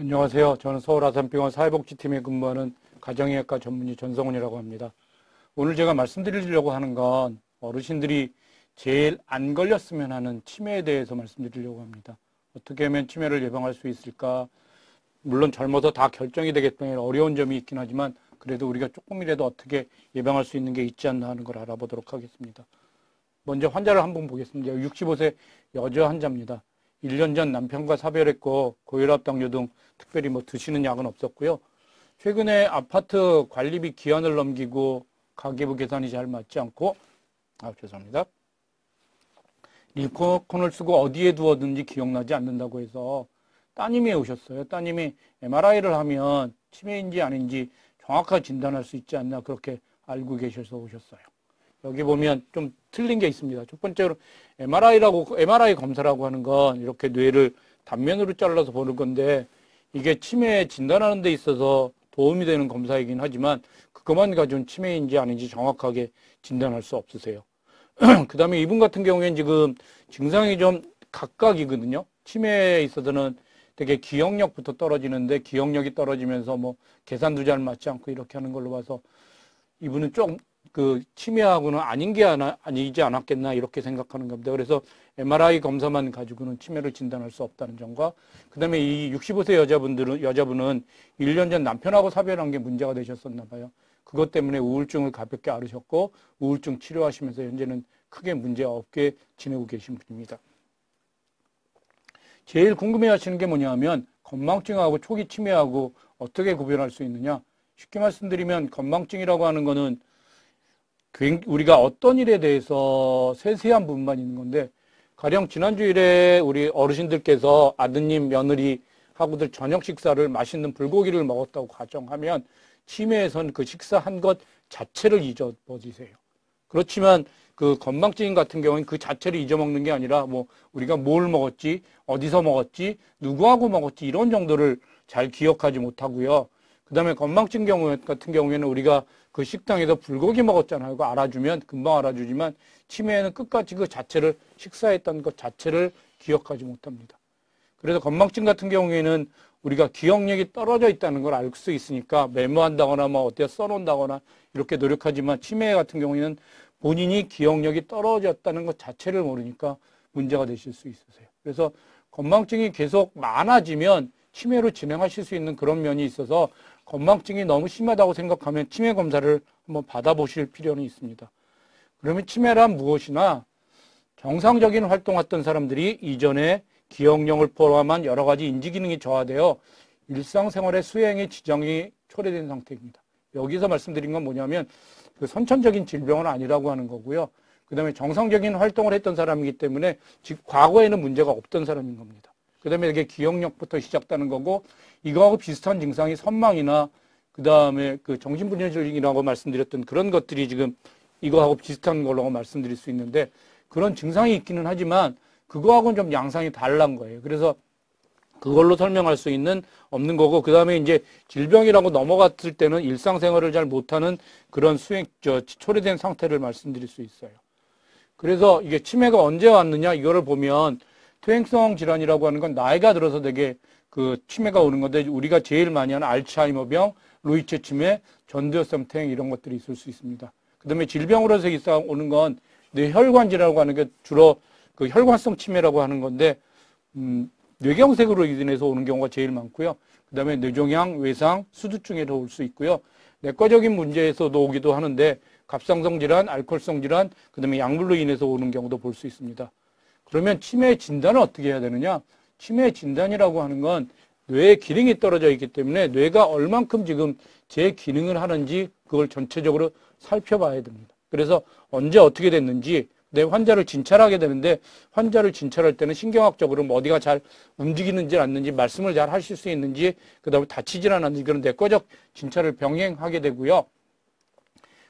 안녕하세요. 저는 서울 아산병원 사회복지팀에 근무하는 가정의학과 전문의 전성훈이라고 합니다. 오늘 제가 말씀드리려고 하는 건 어르신들이 제일 안 걸렸으면 하는 치매에 대해서 말씀드리려고 합니다. 어떻게 하면 치매를 예방할 수 있을까? 물론 젊어서 다 결정이 되기 때문에 어려운 점이 있긴 하지만 그래도 우리가 조금이라도 어떻게 예방할 수 있는 게 있지 않나 하는 걸 알아보도록 하겠습니다. 먼저 환자를 한번 보겠습니다. 65세 여자 환자입니다. 1년 전 남편과 사별했고 고혈압, 당뇨 등 특별히 드시는 약은 없었고요. 최근에 아파트 관리비 기한을 넘기고 가계부 계산이 잘 맞지 않고 죄송합니다. 리모컨을 쓰고 어디에 두었는지 기억나지 않는다고 해서 따님이 오셨어요. 따님이 MRI를 하면 치매인지 아닌지 정확하게 진단할 수 있지 않나 그렇게 알고 계셔서 오셨어요. 여기 보면 좀 틀린 게 있습니다. 첫 번째로 MRI 검사라고 하는 건 이렇게 뇌를 단면으로 잘라서 보는 건데 이게 치매 진단하는 데 있어서 도움이 되는 검사이긴 하지만 그것만 가지고는 치매인지 아닌지 정확하게 진단할 수 없으세요. 그 다음에 이분 같은 경우에는 지금 증상이 좀 각각이거든요. 치매에 있어서는 되게 기억력부터 떨어지는데 기억력이 떨어지면서 계산도 잘 맞지 않고 이렇게 하는 걸로 봐서 이분은 좀 치매하고는 아니지 않았겠나 이렇게 생각하는 겁니다. 그래서 MRI 검사만 가지고는 치매를 진단할 수 없다는 점과 그 다음에 이 65세 여자분은 1년 전 남편하고 사별한 게 문제가 되셨었나 봐요. 그것 때문에 우울증을 가볍게 앓으셨고 우울증 치료하시면서 현재는 크게 문제 없게 지내고 계신 분입니다. 제일 궁금해하시는 게 뭐냐면 건망증하고 초기 치매하고 어떻게 구별할 수 있느냐. 쉽게 말씀드리면 건망증이라고 하는 거는 우리가 어떤 일에 대해서 세세한 부분만 있는 건데 가령 지난주일에 우리 어르신들께서 아드님, 며느리하고들 저녁 식사를 맛있는 불고기를 먹었다고 가정하면 치매에선 그 식사한 것 자체를 잊어버리세요. 그렇지만 그 건망증 같은 경우는 그 자체를 잊어먹는 게 아니라 우리가 뭘 먹었지, 어디서 먹었지, 누구하고 먹었지 이런 정도를 잘 기억하지 못하고요. 그 다음에 건망증 같은 경우에는 우리가 그 식당에서 불고기 먹었잖아요. 그거 알아주면 금방 알아주지만 치매에는 끝까지 그 자체를 식사했던 것 자체를 기억하지 못합니다. 그래서 건망증 같은 경우에는 우리가 기억력이 떨어져 있다는 걸 알 수 있으니까 메모한다거나 어디에 써놓는다거나 이렇게 노력하지만 치매 같은 경우에는 본인이 기억력이 떨어졌다는 것 자체를 모르니까 문제가 되실 수 있으세요. 그래서 건망증이 계속 많아지면 치매로 진행하실 수 있는 그런 면이 있어서 건망증이 너무 심하다고 생각하면 치매 검사를 한번 받아보실 필요는 있습니다. 그러면 치매란 무엇이나 정상적인 활동했던 사람들이 이전에 기억력을 포함한 여러 가지 인지기능이 저하되어 일상생활의 수행에 지장이 초래된 상태입니다. 여기서 말씀드린 건 뭐냐면 그 선천적인 질병은 아니라고 하는 거고요. 그 다음에 정상적인 활동을 했던 사람이기 때문에 즉 과거에는 문제가 없던 사람인 겁니다. 그 다음에 이게 기억력부터 시작되는 거고 이거하고 비슷한 증상이 선망이나 그 다음에 그 정신분열증이라고 말씀드렸던 그런 것들이 지금 이거하고 비슷한 걸로 말씀드릴 수 있는데 그런 증상이 있기는 하지만 그거하고는 좀 양상이 다른 거예요. 그래서 그걸로 설명할 수 없는 거고 그 다음에 이제 질병이라고 넘어갔을 때는 일상생활을 잘 못하는 그런 초래된 상태를 말씀드릴 수 있어요. 그래서 이게 치매가 언제 왔느냐 이거를 보면 퇴행성 질환이라고 하는 건 나이가 들어서 되게 그 치매가 오는 건데 우리가 제일 많이 하는 알츠하이머병, 루이체 치매, 전두엽성 퇴행 이런 것들이 있을 수 있습니다. 그 다음에 질병으로서 오는 건 뇌혈관 질환이라고 하는 게 주로 그 혈관성 치매라고 하는 건데 뇌경색으로 인해서 오는 경우가 제일 많고요. 그 다음에 뇌종양, 외상, 수두증에서 올 수 있고요. 내과적인 문제에서도 오기도 하는데 갑상선 질환, 알코올성 질환, 그 다음에 약물로 인해서 오는 경우도 볼 수 있습니다. 그러면 치매 진단을 어떻게 해야 되느냐? 치매 진단이라고 하는 건 뇌의 기능이 떨어져 있기 때문에 뇌가 얼만큼 지금 제 기능을 하는지 그걸 전체적으로 살펴봐야 됩니다. 그래서 언제 어떻게 됐는지 내 환자를 진찰하게 되는데 환자를 진찰할 때는 신경학적으로 어디가 잘 움직이는지 않는지 말씀을 잘 하실 수 있는지 그 다음에 다치질 않았는지 그런 내과적 진찰을 병행하게 되고요.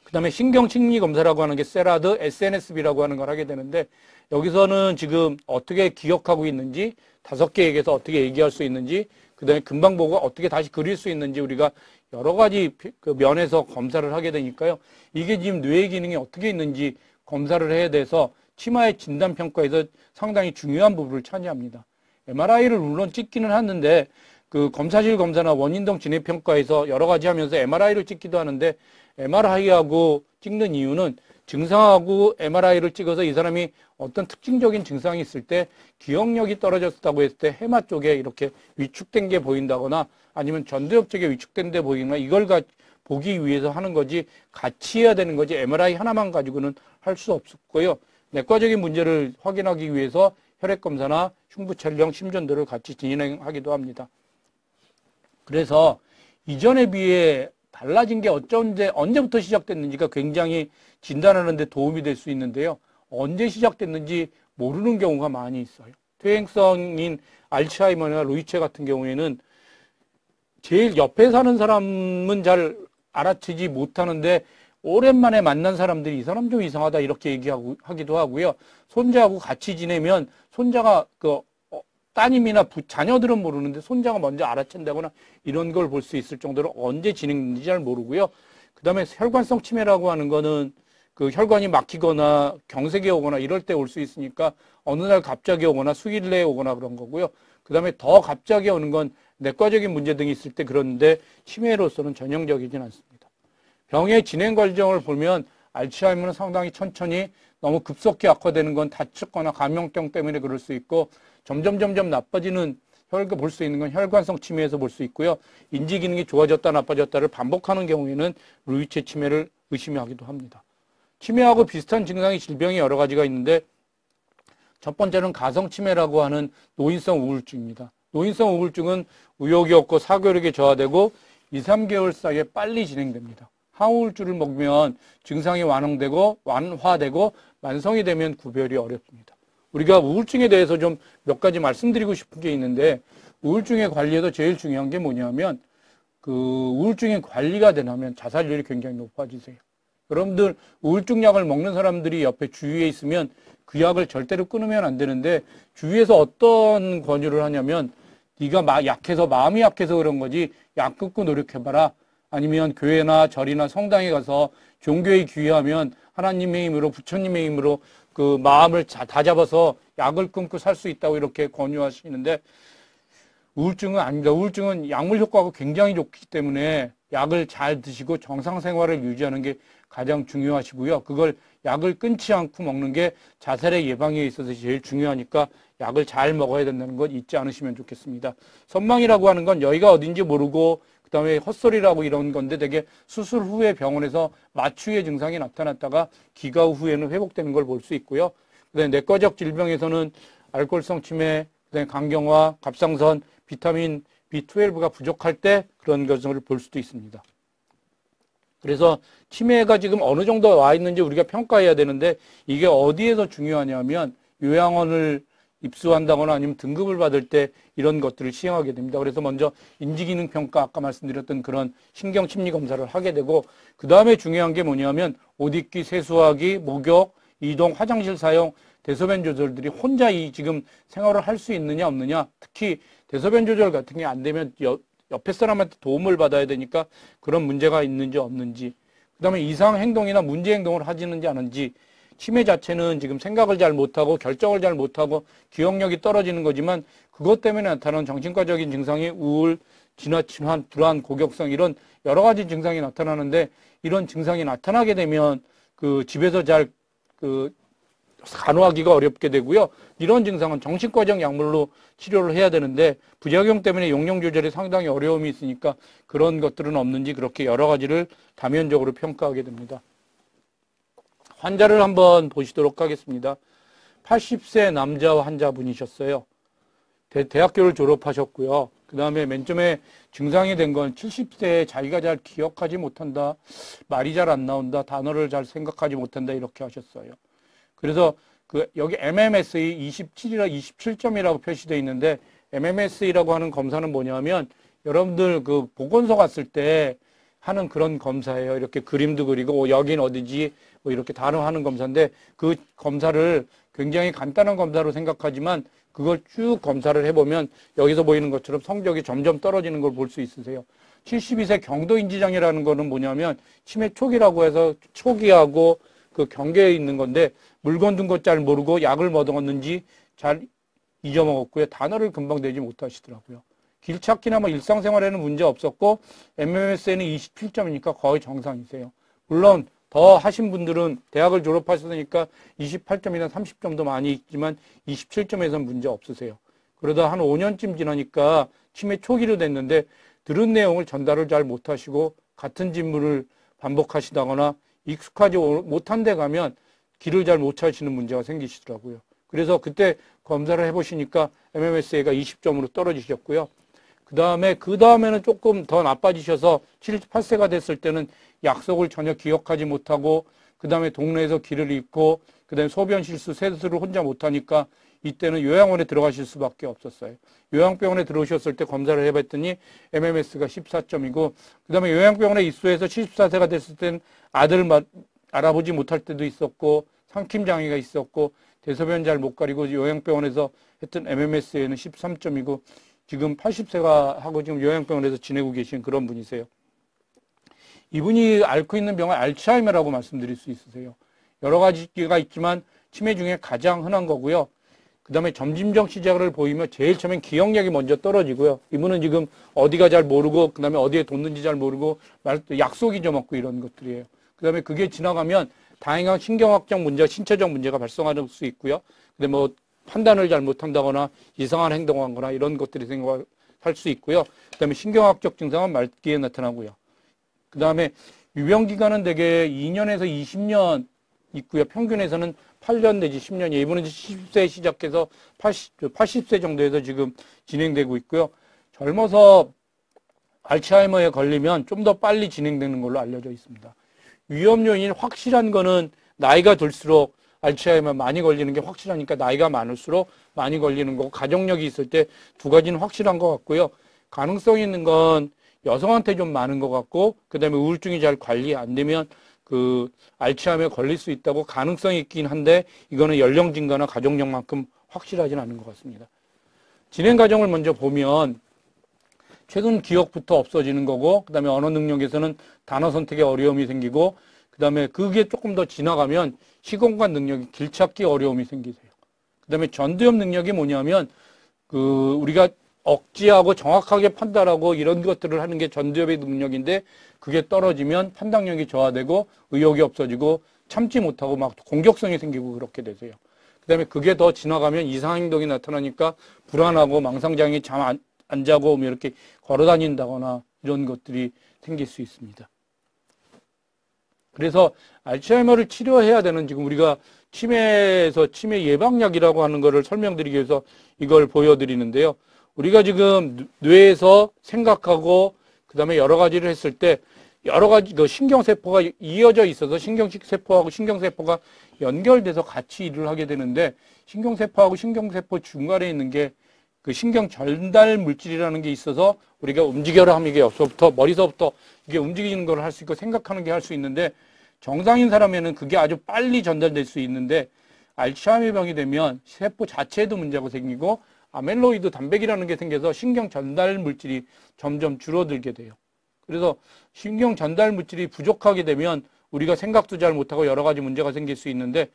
그 다음에 신경심리검사라고 하는 게 세라드, SNSB라고 하는 걸 하게 되는데 여기서는 지금 어떻게 기억하고 있는지 5개 얘기해서 어떻게 얘기할 수 있는지 그 다음에 금방 보고 어떻게 다시 그릴 수 있는지 우리가 여러 가지 그 면에서 검사를 하게 되니까요. 이게 지금 뇌의 기능이 어떻게 있는지 검사를 해야 돼서 치매의 진단평가에서 상당히 중요한 부분을 차지합니다. MRI를 물론 찍기는 하는데 그 검사실 검사나 원인동 진행평가에서 여러 가지 하면서 MRI를 찍기도 하는데 MRI하고 찍는 이유는 증상하고 MRI를 찍어서 이 사람이 어떤 특징적인 증상이 있을 때 기억력이 떨어졌다고 했을 때 해마 쪽에 이렇게 위축된 게 보인다거나 아니면 전두엽 쪽에 위축된 데 보이거나 이걸 보기 위해서 하는 거지 같이 해야 되는 거지 MRI 하나만 가지고는 할 수 없었고요. 내과적인 문제를 확인하기 위해서 혈액검사나 흉부 촬영, 심전도를 같이 진행하기도 합니다. 그래서 이전에 비해 달라진 게 언제부터 시작됐는지가 굉장히 진단하는 데 도움이 될 수 있는데요. 언제 시작됐는지 모르는 경우가 많이 있어요. 퇴행성인 알츠하이머나 루이체 같은 경우에는 제일 옆에 사는 사람은 잘 알아채지 못하는데 오랜만에 만난 사람들이 이 사람 좀 이상하다 이렇게 하기도 하고요. 손자하고 같이 지내면 손자가 따님이나 자녀들은 모르는데 손자가 먼저 알아챈다거나 이런 걸 볼 수 있을 정도로 언제 진행됐는지 잘 모르고요. 그 다음에 혈관성 치매라고 하는 거는 그 혈관이 막히거나 경색이 오거나 이럴 때 올 수 있으니까 어느 날 갑자기 오거나 수일 내에 오거나 그런 거고요. 그 다음에 더 갑자기 오는 건 내과적인 문제 등이 있을 때 그런데 치매로서는 전형적이진 않습니다. 병의 진행 과정을 보면 알츠하이머는 상당히 천천히 너무 급속히 악화되는 건 다쳤거나 감염병 때문에 그럴 수 있고 점점 나빠지는 볼 수 있는 건 혈관성 치매에서 볼 수 있고요. 인지 기능이 좋아졌다 나빠졌다를 반복하는 경우에는 루이체 치매를 의심하기도 합니다. 치매하고 비슷한 증상이 질병이 여러 가지가 있는데 첫 번째는 가성치매라고 하는 노인성 우울증입니다. 노인성 우울증은 의욕이 없고 사고력이 저하되고 2, 3개월 사이에 빨리 진행됩니다. 항우울주를 먹으면 증상이 완화되고 만성이 되면 구별이 어렵습니다. 우리가 우울증에 대해서 좀 몇 가지 말씀드리고 싶은 게 있는데 우울증의 관리에서 제일 중요한 게 뭐냐면 그 우울증이 관리가 되려면 자살률이 굉장히 높아지세요. 여러분들 우울증 약을 먹는 사람들이 옆에 주위에 있으면 그 약을 절대로 끊으면 안 되는데 주위에서 어떤 권유를 하냐면 네가 마음이 약해서 그런 거지 약 끊고 노력해봐라. 아니면 교회나 절이나 성당에 가서 종교에 귀의하면 하나님의 힘으로 부처님의 힘으로 그 마음을 다 잡아서 약을 끊고 살 수 있다고 이렇게 권유하시는데 우울증은 아닙니다. 우울증은 약물 효과가 굉장히 좋기 때문에 약을 잘 드시고 정상 생활을 유지하는 게 가장 중요하시고요. 그걸 약을 끊지 않고 먹는 게 자살의 예방에 있어서 제일 중요하니까 약을 잘 먹어야 된다는 건 잊지 않으시면 좋겠습니다. 선망이라고 하는 건 여기가 어딘지 모르고 그다음에 헛소리라고 이런 건데 되게 수술 후에 병원에서 마취의 증상이 나타났다가 기가 후에는 회복되는 걸 볼 수 있고요. 그다음에 내과적 질병에서는 알코올성 치매, 그다음에 간경화, 갑상선, 비타민 B12가 부족할 때 그런 것을 볼 수도 있습니다. 그래서 치매가 지금 어느 정도 와 있는지 우리가 평가해야 되는데 이게 어디에서 중요하냐면 요양원을 입수한다거나 아니면 등급을 받을 때 이런 것들을 시행하게 됩니다. 그래서 먼저 인지기능 평가 아까 말씀드렸던 그런 신경심리 검사를 하게 되고 그 다음에 중요한 게 뭐냐면 옷 입기, 세수하기, 목욕, 이동, 화장실 사용, 대소변 조절들이 혼자 지금 생활을 할 수 있느냐 없느냐 특히 대소변 조절 같은 게 안 되면 옆에 사람한테 도움을 받아야 되니까 그런 문제가 있는지 없는지 그 다음에 이상 행동이나 문제 행동을 하지는지 않은지 치매 자체는 지금 생각을 잘 못하고 결정을 잘 못하고 기억력이 떨어지는 거지만 그것 때문에 나타나는 정신과적인 증상이 우울, 지나친 환, 불안, 고격성 이런 여러 가지 증상이 나타나는데 이런 증상이 나타나게 되면 그 집에서 잘 간호하기가 어렵게 되고요. 이런 증상은 정신과적 약물로 치료를 해야 되는데 부작용 때문에 용량 조절에 상당히 어려움이 있으니까 그런 것들은 없는지 그렇게 여러 가지를 다면적으로 평가하게 됩니다. 환자를 한번 보시도록 하겠습니다. 80세 남자 환자분이셨어요. 대학교를 졸업하셨고요. 그 다음에 맨 처음에 증상이 된 건 70세에 자기가 잘 기억하지 못한다. 말이 잘 안 나온다. 단어를 잘 생각하지 못한다. 이렇게 하셨어요. 그래서 여기 MMSE 27점이라고 표시되어 있는데 MMSE라고 하는 검사는 뭐냐면 여러분들 그 보건소 갔을 때 하는 그런 검사예요. 이렇게 그림도 그리고 여긴 어디지 뭐 이렇게 단어하는 검사인데 그 검사를 굉장히 간단한 검사로 생각하지만 그걸 쭉 검사를 해보면 여기서 보이는 것처럼 성적이 점점 떨어지는 걸 볼 수 있으세요. 72세 경도인지장애라는 거는 뭐냐면 치매 초기라고 해서 초기하고 그 경계에 있는 건데 물건 둔 것 잘 모르고 약을 뭐 먹었는지 잘 잊어먹었고요. 단어를 금방 내지 못하시더라고요. 길 찾기나 뭐 일상생활에는 문제 없었고 MMS에는 27점이니까 거의 정상이세요. 물론 더 하신 분들은 대학을 졸업하셨으니까 28점이나 30점도 많이 있지만 27점에서는 문제 없으세요. 그러다 한 5년쯤 지나니까 치매 초기로 됐는데 들은 내용을 전달을 잘 못하시고 같은 질문을 반복하시다거나 익숙하지 못한 데 가면 길을 잘 못 찾으시는 문제가 생기시더라고요. 그래서 그때 검사를 해보시니까 MMSA가 20점으로 떨어지셨고요. 그 다음에는 조금 더 나빠지셔서 78세가 됐을 때는 약속을 전혀 기억하지 못하고, 그 다음에 동네에서 길을 잃고, 그 다음에 소변 실수, 세수를 혼자 못하니까 이때는 요양원에 들어가실 수밖에 없었어요. 요양병원에 들어오셨을 때 검사를 해봤더니 MMS가 14점이고, 그 다음에 요양병원에 입소해서 74세가 됐을 때는 아들을 알아보지 못할 때도 있었고, 삼킴장애가 있었고, 대소변 잘 못 가리고 요양병원에서 했던 MMS에는 13점이고, 지금 80세가 하고 지금 요양병원에서 지내고 계신 그런 분이세요. 이분이 앓고 있는 병은 알츠하이머라고 말씀드릴 수 있으세요. 여러 가지가 있지만 치매 중에 가장 흔한 거고요. 그 다음에 점진적 시작을 보이면 제일 처음엔 기억력이 먼저 떨어지고요. 이분은 지금 어디가 잘 모르고, 그 다음에 어디에 뒀는지 잘 모르고, 약속 잊어먹고 이런 것들이에요. 그 다음에 그게 지나가면 다양한 신경학적 문제, 신체적 문제가 발생할 수 있고요. 근데 뭐 판단을 잘 못한다거나 이상한 행동하거나 이런 것들이 생각할 수 있고요. 그 다음에 신경학적 증상은 말기에 나타나고요. 그 다음에 유병기간은 대개 2년에서 20년 있고요. 평균에서는 8년 내지 10년이에요. 이분은 70세 시작해서 80세 정도에서 지금 진행되고 있고요. 젊어서 알츠하이머에 걸리면 좀 더 빨리 진행되는 걸로 알려져 있습니다. 위험 요인이 확실한 거는 나이가 들수록 알츠하이머 많이 걸리는 게 확실하니까 나이가 많을수록 많이 걸리는 거고, 가족력이 있을 때 두 가지는 확실한 것 같고요. 가능성 있는 건 여성한테 좀 많은 것 같고, 그 다음에 우울증이 잘 관리 안 되면 그 알츠하이머에 걸릴 수 있다고 가능성이 있긴 한데, 이거는 연령 증가나 가족력만큼 확실하진 않은 것 같습니다. 진행 과정을 먼저 보면 최근 기억부터 없어지는 거고, 그 다음에 언어 능력에서는 단어 선택에 어려움이 생기고, 그 다음에 그게 조금 더 지나가면 시공간 능력이 길찾기 어려움이 생기세요. 그 다음에 전두엽 능력이 뭐냐면 우리가 억지하고 정확하게 판단하고 이런 것들을 하는 게 전두엽의 능력인데, 그게 떨어지면 판단력이 저하되고 의욕이 없어지고 참지 못하고 막 공격성이 생기고 그렇게 되세요. 그 다음에 그게 더 지나가면 이상 행동이 나타나니까 불안하고 망상장애, 잠 안 자고 이렇게 걸어 다닌다거나 이런 것들이 생길 수 있습니다. 그래서 알츠하이머를 치료해야 되는, 지금 우리가 치매에서 치매 예방약이라고 하는 거를 설명드리기 위해서 이걸 보여드리는데요. 우리가 지금 뇌에서 생각하고 그다음에 여러 가지를 했을 때 여러 가지 그 신경세포가 이어져 있어서 신경세포하고 신경세포가 연결돼서 같이 일을 하게 되는데, 신경세포하고 신경세포 중간에 있는 게 그 신경 전달 물질이라는 게 있어서 우리가 움직여라 하면 이게 여기서부터 머리서부터 이게 움직이는 걸 할 수 있고 생각하는 게 할 수 있는데, 정상인 사람에는 그게 아주 빨리 전달될 수 있는데, 알츠하이머 병이 되면 세포 자체에도 문제가 생기고 아멜로이드 단백이라는 게 생겨서 신경 전달 물질이 점점 줄어들게 돼요. 그래서 신경 전달 물질이 부족하게 되면 우리가 생각도 잘 못하고 여러 가지 문제가 생길 수 있는데,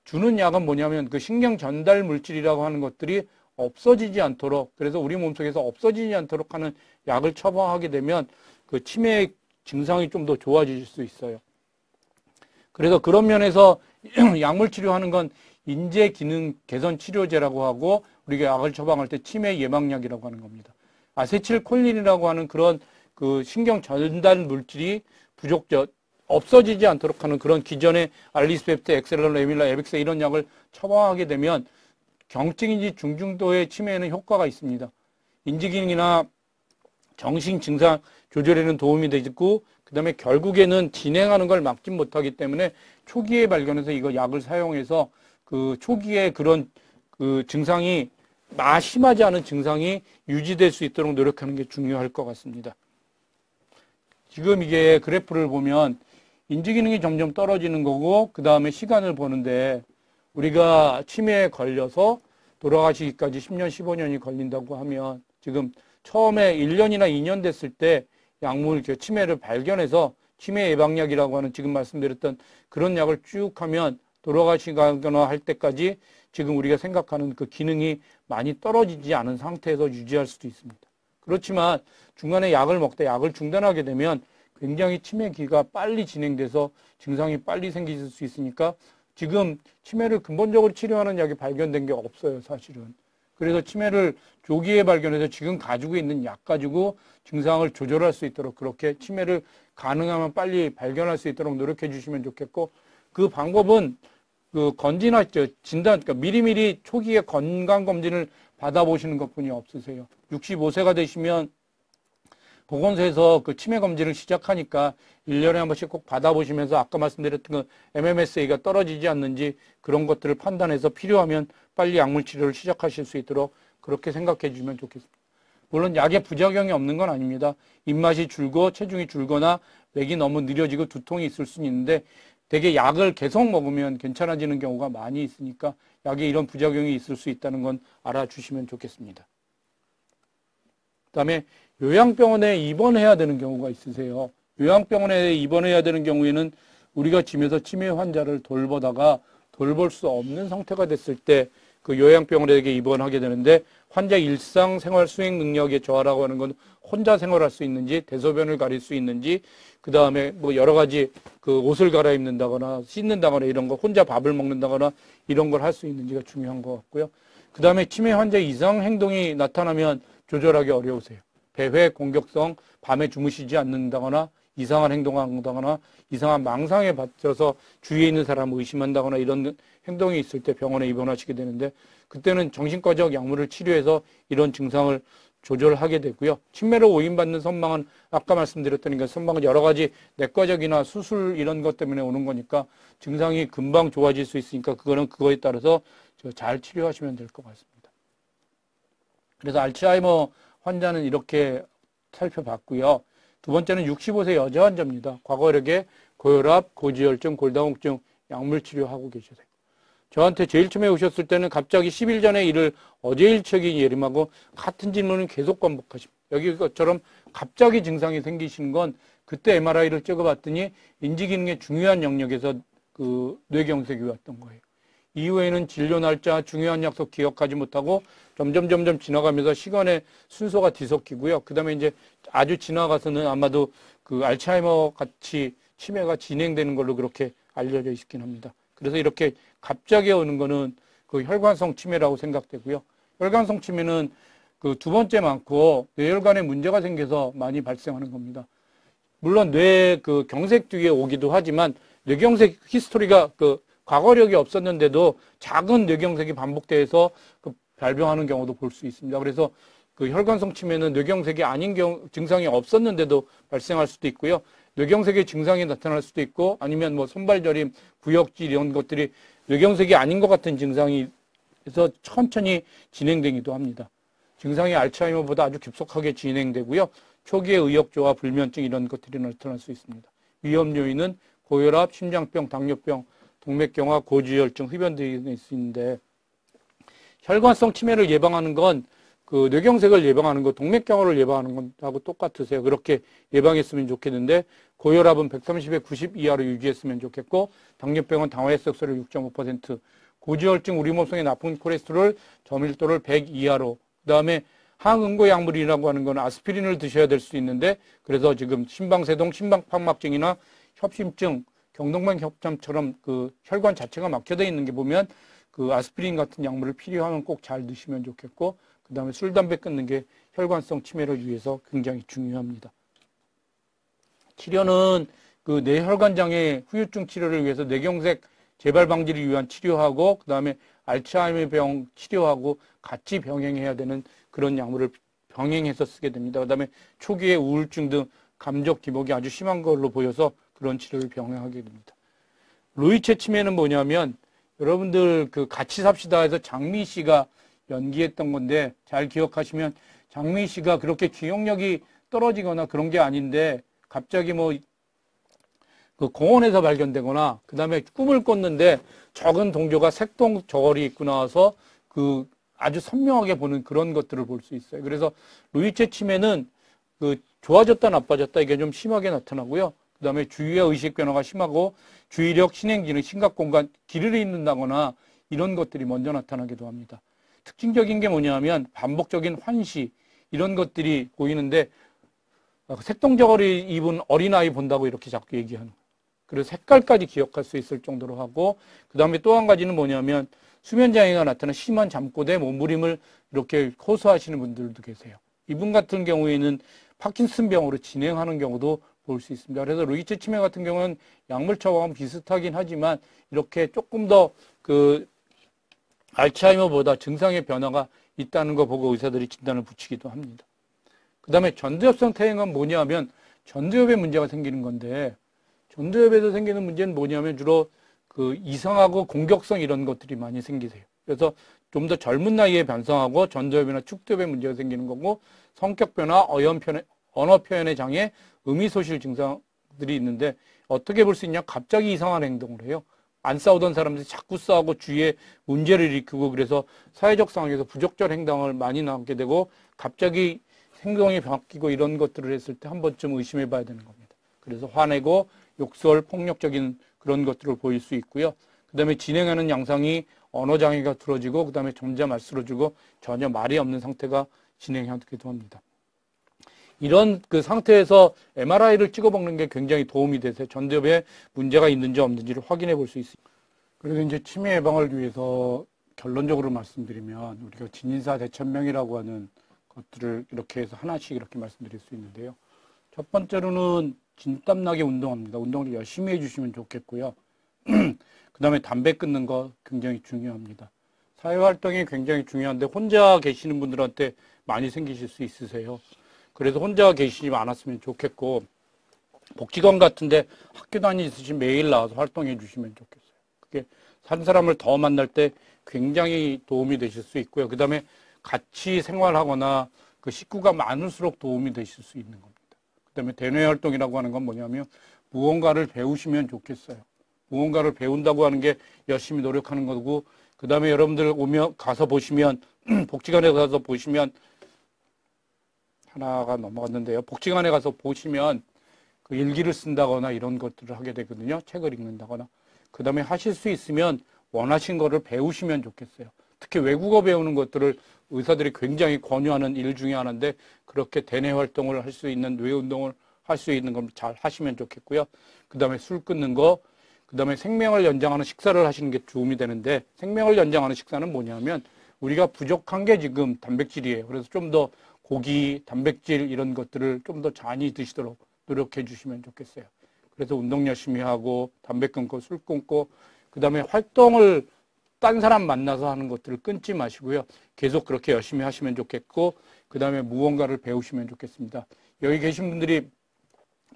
주는 약은 뭐냐면 그 신경 전달 물질이라고 하는 것들이 없어지지 않도록, 그래서 우리 몸속에서 없어지지 않도록 하는 약을 처방하게 되면 그 치매의 증상이 좀 더 좋아질 수 있어요. 그래서 그런 면에서 약물 치료하는 건 인재 기능 개선 치료제라고 하고, 우리가 약을 처방할 때 치매 예방약이라고 하는 겁니다. 아세틸콜린이라고 하는 그런 그 신경 전달 물질이 없어지지 않도록 하는 그런 기존의 알리스펩트, 엑셀런, 레밀라, 에빅세 이런 약을 처방하게 되면 경증인지 중증도의 치매에는 효과가 있습니다. 인지기능이나 정신 증상 조절에는 도움이 되고, 그 다음에 결국에는 진행하는 걸 막지 못하기 때문에 초기에 발견해서 이거 약을 사용해서 그 초기에 그런 그 증상이 심하지 않은 증상이 유지될 수 있도록 노력하는 게 중요할 것 같습니다. 지금 이게 그래프를 보면 인지기능이 점점 떨어지는 거고, 그 다음에 시간을 보는데, 우리가 치매에 걸려서 돌아가시기까지 10년, 15년이 걸린다고 하면, 지금 처음에 1년이나 2년 됐을 때 약물 치매를 발견해서 치매 예방약이라고 하는 지금 말씀드렸던 그런 약을 쭉 하면 돌아가시거나 할 때까지 지금 우리가 생각하는 그 기능이 많이 떨어지지 않은 상태에서 유지할 수도 있습니다. 그렇지만 중간에 약을 먹다 약을 중단하게 되면 굉장히 치매기가 빨리 진행돼서 증상이 빨리 생길 수 있으니까 지금 치매를 근본적으로 치료하는 약이 발견된 게 없어요, 사실은. 그래서 치매를 조기에 발견해서 지금 가지고 있는 약 가지고 증상을 조절할 수 있도록 그렇게 치매를 가능하면 빨리 발견할 수 있도록 노력해 주시면 좋겠고, 그 방법은 그 진단, 그러니까 미리미리 초기에 건강검진을 받아보시는 것뿐이 없으세요. 65세가 되시면 보건소에서 그 치매 검진을 시작하니까 1년에 한 번씩 꼭 받아보시면서 아까 말씀드렸던 그 MMSA가 떨어지지 않는지 그런 것들을 판단해서 필요하면 빨리 약물 치료를 시작하실 수 있도록 그렇게 생각해 주시면 좋겠습니다. 물론 약에 부작용이 없는 건 아닙니다. 입맛이 줄고 체중이 줄거나 맥이 너무 느려지고 두통이 있을 수는 있는데 되게 약을 계속 먹으면 괜찮아지는 경우가 많이 있으니까 약에 이런 부작용이 있을 수 있다는 건 알아주시면 좋겠습니다. 그다음에 요양병원에 입원해야 되는 경우가 있으세요. 요양병원에 입원해야 되는 경우에는 우리가 집에서 치매 환자를 돌보다가 돌볼 수 없는 상태가 됐을 때 그 요양병원에 입원하게 되는데 환자 일상생활 수행 능력의 저하라고 하는 건 혼자 생활할 수 있는지 대소변을 가릴 수 있는지 그 다음에 뭐 여러 가지 그 옷을 갈아입는다거나 씻는다거나 이런 거 혼자 밥을 먹는다거나 이런 걸 할 수 있는지가 중요한 것 같고요. 그 다음에 치매 환자 이상 행동이 나타나면 조절하기 어려우세요. 배회, 공격성, 밤에 주무시지 않는다거나 이상한 행동한다거나 이상한 망상에 빠져서 주위에 있는 사람을 의심한다거나 이런 행동이 있을 때 병원에 입원하시게 되는데 그때는 정신과적 약물을 치료해서 이런 증상을 조절하게 되고요. 치매로 오인받는 선망은 아까 말씀드렸던 게 선망은 여러 가지 내과적이나 수술 이런 것 때문에 오는 거니까 증상이 금방 좋아질 수 있으니까 그거는 그거에 따라서 잘 치료하시면 될 것 같습니다. 그래서 알츠하이머 환자는 이렇게 살펴봤고요. 두 번째는 65세 여자 환자입니다. 과거력에 고혈압, 고지혈증, 골다공증 약물 치료하고 계세요. 저한테 제일 처음에 오셨을 때는 갑자기 10일 전에 일을 어제 일처리 예림하고 같은 질문을 계속 반복하십니다. 여기 것처럼 갑자기 증상이 생기시는 건 그때 MRI를 찍어봤더니 인지기능의 중요한 영역에서 그 뇌경색이 왔던 거예요. 이후에는 진료 날짜, 중요한 약속 기억하지 못하고 점점 지나가면서 시간의 순서가 뒤섞이고요. 그 다음에 이제 아주 지나가서는 아마도 그 알츠하이머 같이 치매가 진행되는 걸로 그렇게 알려져 있긴 합니다. 그래서 이렇게 갑자기 오는 거는 그 혈관성 치매라고 생각되고요. 혈관성 치매는 그 두 번째 많고 뇌혈관에 문제가 생겨서 많이 발생하는 겁니다. 물론 뇌 그 경색 뒤에 오기도 하지만 뇌경색 히스토리가 그 과거력이 없었는데도 작은 뇌경색이 반복돼서 그 발병하는 경우도 볼 수 있습니다. 그래서 그 혈관성 치매는 뇌경색이 아닌 증상이 없었는데도 발생할 수도 있고요. 뇌경색의 증상이 나타날 수도 있고 아니면 뭐 손발저림, 구역질 이런 것들이 뇌경색이 아닌 것 같은 증상이 해서 천천히 진행되기도 합니다. 증상이 알츠하이머보다 아주 급속하게 진행되고요. 초기에 의욕저하, 불면증 이런 것들이 나타날 수 있습니다. 위험 요인은 고혈압, 심장병, 당뇨병, 동맥경화, 고지혈증, 흡연 등이 있는데 혈관성 치매를 예방하는 건 그 뇌경색을 예방하는 거, 동맥경화를 예방하는 것하고 똑같으세요. 그렇게 예방했으면 좋겠는데 고혈압은 130에 90 이하로 유지했으면 좋겠고 당뇨병은 당화혈색소를 6.5%, 고지혈증 우리 몸속에 나쁜 콜레스테롤 저밀도를 100 이하로 그다음에 항응고 약물이라고 하는 건 아스피린을 드셔야 될 수 있는데 그래서 지금 심방세동, 심방판막증이나 협심증, 경동맥 협jam처럼 그 혈관 자체가 막혀져 있는 게 보면 그 아스피린 같은 약물을 필요하면 꼭 잘 드시면 좋겠고 그 다음에 술, 담배 끊는 게 혈관성 치매를 위해서 굉장히 중요합니다. 치료는 그 뇌혈관장애 후유증 치료를 위해서 뇌경색 재발 방지를 위한 치료하고 그 다음에 알츠하이머 병 치료하고 같이 병행해야 되는 그런 약물을 병행해서 쓰게 됩니다. 그 다음에 초기에 우울증 등 감정 기복이 아주 심한 걸로 보여서 그런 치료를 병행하게 됩니다. 루이체 치매는 뭐냐면 여러분들 그 같이 삽시다 해서 장미 씨가 연기했던 건데 잘 기억하시면 장미 씨가 그렇게 기억력이 떨어지거나 그런 게 아닌데 갑자기 뭐 그 공원에서 발견되거나 그 다음에 꿈을 꿨는데 적은 동료가 색동 저고리 입고 나와서 그 아주 선명하게 보는 그런 것들을 볼 수 있어요. 그래서 루이체 치매는 그 좋아졌다 나빠졌다 이게 좀 심하게 나타나고요. 그 다음에 주의와 의식 변화가 심하고 주의력, 신행기능, 심각공간, 기를 잃는다거나 이런 것들이 먼저 나타나기도 합니다. 특징적인 게 뭐냐면 반복적인 환시, 이런 것들이 보이는데 색동저고리 입은 어린아이 본다고 이렇게 자꾸 얘기하는 거예요. 그래서 색깔까지 기억할 수 있을 정도로 하고 그 다음에 또 한 가지는 뭐냐면 수면장애가 나타나 심한 잠꼬대, 몸부림을 이렇게 호소하시는 분들도 계세요. 이분 같은 경우에는 파킨슨병으로 진행하는 경우도 볼 수 있습니다. 그래서 루이츠 치매 같은 경우는 약물 처방은 비슷하긴 하지만 이렇게 조금 더 그 알츠하이머보다 증상의 변화가 있다는 거 보고 의사들이 진단을 붙이기도 합니다. 그 다음에 전두엽성 퇴행은 뭐냐면 전두엽에 문제가 생기는 건데 전두엽에서 생기는 문제는 뭐냐면 주로 그 이상하고 공격성 이런 것들이 많이 생기세요. 그래서 좀 더 젊은 나이에 변성하고 전두엽이나 축두엽에 문제가 생기는 거고 성격 변화, 언어 표현의 장애, 의미소실 증상들이 있는데 어떻게 볼 수 있냐? 갑자기 이상한 행동을 해요. 안 싸우던 사람들이 자꾸 싸우고 주위에 문제를 일으키고 그래서 사회적 상황에서 부적절 행동을 많이 나오게 되고 갑자기 행동이 바뀌고 이런 것들을 했을 때 한 번쯤 의심해 봐야 되는 겁니다. 그래서 화내고 욕설, 폭력적인 그런 것들을 보일 수 있고요. 그 다음에 진행하는 양상이 언어장애가 들어지고 그 다음에 점점 말쓰러지고 전혀 말이 없는 상태가 진행하기도 합니다. 이런 그 상태에서 MRI를 찍어보는 게 굉장히 도움이 돼서 전두엽에 문제가 있는지 없는지를 확인해 볼 수 있습니다. 그래서 이제 치매 예방을 위해서 결론적으로 말씀드리면 우리가 진인사 대천명이라고 하는 것들을 이렇게 해서 하나씩 이렇게 말씀드릴 수 있는데요. 첫 번째로는 진땀나게 운동합니다. 운동을 열심히 해주시면 좋겠고요. 그 다음에 담배 끊는 거 굉장히 중요합니다. 사회활동이 굉장히 중요한데 혼자 계시는 분들한테 많이 생기실 수 있으세요. 그래서 혼자 계시지 않았으면 좋겠고 복지관 같은데 학교 다니듯이 매일 나와서 활동해 주시면 좋겠어요. 그게 한 사람을 더 만날 때 굉장히 도움이 되실 수 있고요. 그 다음에 같이 생활하거나 그 식구가 많을수록 도움이 되실 수 있는 겁니다. 그 다음에 대뇌 활동이라고 하는 건 뭐냐면 무언가를 배우시면 좋겠어요. 무언가를 배운다고 하는 게 열심히 노력하는 거고 그 다음에 여러분들 가서 보시면 복지관에 가서 보시면 하나가 넘어갔는데요. 복지관에 가서 보시면 그 일기를 쓴다거나 이런 것들을 하게 되거든요. 책을 읽는다거나. 그 다음에 하실 수 있으면 원하신 거를 배우시면 좋겠어요. 특히 외국어 배우는 것들을 의사들이 굉장히 권유하는 일 중에 하나인데 그렇게 대뇌 활동을 할 수 있는 뇌 운동을 할 수 있는 걸 잘 하시면 좋겠고요. 그 다음에 술 끊는 거, 그 다음에 생명을 연장하는 식사를 하시는 게 도움이 되는데 생명을 연장하는 식사는 뭐냐면 우리가 부족한 게 지금 단백질이에요. 그래서 좀 더 고기, 단백질 이런 것들을 좀 더 많이 드시도록 노력해 주시면 좋겠어요. 그래서 운동 열심히 하고 담배 끊고 술 끊고 그 다음에 활동을 딴 사람 만나서 하는 것들을 끊지 마시고요. 계속 그렇게 열심히 하시면 좋겠고 그 다음에 무언가를 배우시면 좋겠습니다. 여기 계신 분들이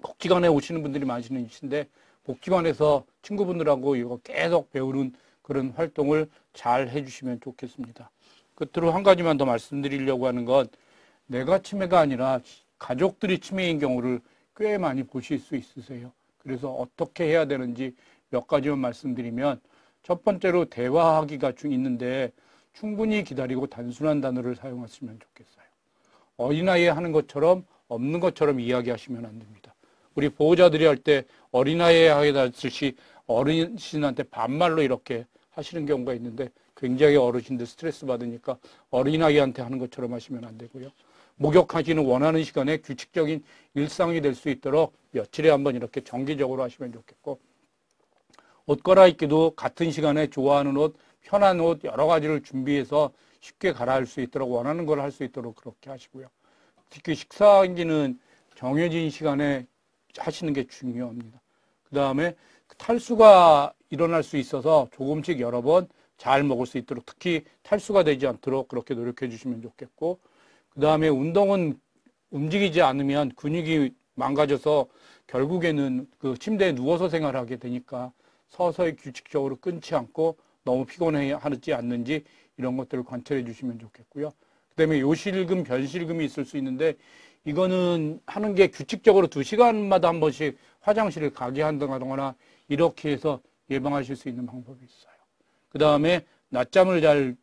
복지관에 오시는 분들이 많으신데 복지관에서 친구분들하고 이거 계속 배우는 그런 활동을 잘 해주시면 좋겠습니다. 끝으로 한 가지만 더 말씀드리려고 하는 건 내가 치매가 아니라 가족들이 치매인 경우를 꽤 많이 보실 수 있으세요. 그래서 어떻게 해야 되는지 몇 가지만 말씀드리면 첫 번째로 대화하기가 있는데 충분히 기다리고 단순한 단어를 사용하시면 좋겠어요. 어린아이에 하는 것처럼 없는 것처럼 이야기하시면 안 됩니다. 우리 보호자들이 할 때 어린아이에 하듯이 어르신한테 반말로 이렇게 하시는 경우가 있는데 굉장히 어르신들 스트레스 받으니까 어린아이한테 하는 것처럼 하시면 안 되고요. 목욕하시는 원하는 시간에 규칙적인 일상이 될 수 있도록 며칠에 한번 이렇게 정기적으로 하시면 좋겠고 옷 갈아입기도 같은 시간에 좋아하는 옷, 편한 옷 여러 가지를 준비해서 쉽게 갈아입을 수 있도록 원하는 걸 할 수 있도록 그렇게 하시고요. 특히 식사기는 정해진 시간에 하시는 게 중요합니다. 그 다음에 탈수가 일어날 수 있어서 조금씩 여러 번 잘 먹을 수 있도록 특히 탈수가 되지 않도록 그렇게 노력해 주시면 좋겠고 그 다음에 운동은 움직이지 않으면 근육이 망가져서 결국에는 그 침대에 누워서 생활하게 되니까 서서히 규칙적으로 끊지 않고 너무 피곤해하지 않는지 이런 것들을 관찰해 주시면 좋겠고요. 그 다음에 요실금, 변실금이 있을 수 있는데 이거는 하는 게 규칙적으로 2시간마다 한 번씩 화장실을 가게 한다거나 이렇게 해서 예방하실 수 있는 방법이 있어요. 그 다음에 낮잠을 잘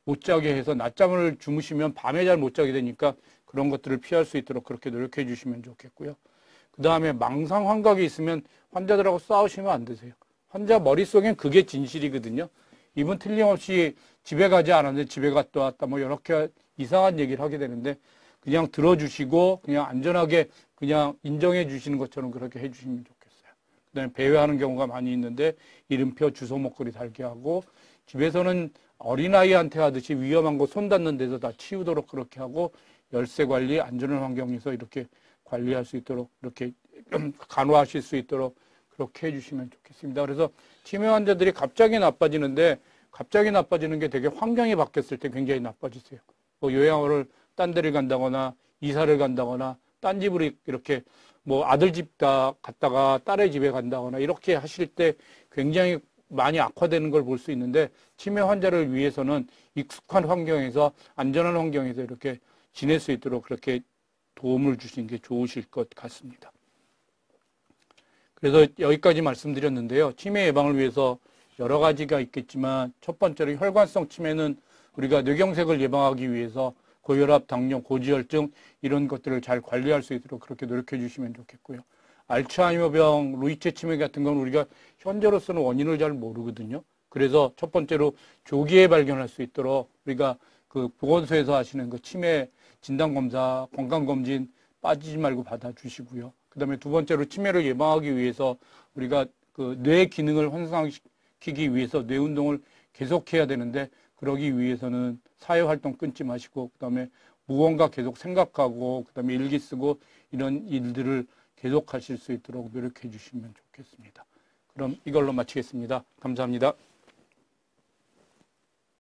못 자게 해서 낮잠을 주무시면 밤에 잘 못 자게 되니까 그런 것들을 피할 수 있도록 그렇게 노력해 주시면 좋겠고요. 그 다음에 망상 환각이 있으면 환자들하고 싸우시면 안 되세요. 환자 머릿속엔 그게 진실이거든요. 이분 틀림없이 집에 가지 않았는데 집에 갔다 왔다 뭐 이렇게 이상한 얘기를 하게 되는데 그냥 들어주시고 그냥 안전하게 그냥 인정해 주시는 것처럼 그렇게 해주시면 좋겠어요. 그다음에 배회하는 경우가 많이 있는데 이름표, 주소, 목걸이 달게 하고 집에서는 어린아이한테 하듯이 위험한 거 손 닿는 데서 다 치우도록 그렇게 하고 열쇠 관리, 안전한 환경에서 이렇게 관리할 수 있도록 이렇게 간호하실 수 있도록 그렇게 해주시면 좋겠습니다. 그래서 치매 환자들이 갑자기 나빠지는데 갑자기 나빠지는 게 되게 환경이 바뀌었을 때 굉장히 나빠지세요. 뭐 요양원을 딴 데를 간다거나 이사를 간다거나 딴 집으로 이렇게 뭐 아들 집 갔다가 딸의 집에 간다거나 이렇게 하실 때 굉장히 많이 악화되는 걸 볼 수 있는데 치매 환자를 위해서는 익숙한 환경에서 안전한 환경에서 이렇게 지낼 수 있도록 그렇게 도움을 주시는 게 좋으실 것 같습니다. 그래서 여기까지 말씀드렸는데요. 치매 예방을 위해서 여러 가지가 있겠지만 첫 번째로 혈관성 치매는 우리가 뇌경색을 예방하기 위해서 고혈압, 당뇨, 고지혈증 이런 것들을 잘 관리할 수 있도록 그렇게 노력해 주시면 좋겠고요. 알츠하이머병, 루이체 치매 같은 건 우리가 현재로서는 원인을 잘 모르거든요. 그래서 첫 번째로 조기에 발견할 수 있도록 우리가 그 보건소에서 하시는 그 치매 진단검사, 건강검진 빠지지 말고 받아주시고요. 그 다음에 두 번째로 치매를 예방하기 위해서 우리가 그 뇌 기능을 향상시키기 위해서 뇌 운동을 계속해야 되는데 그러기 위해서는 사회활동 끊지 마시고 그 다음에 무언가 계속 생각하고 그 다음에 일기 쓰고 이런 일들을 계속 하실 수 있도록 노력해 주시면 좋겠습니다. 그럼 이걸로 마치겠습니다. 감사합니다.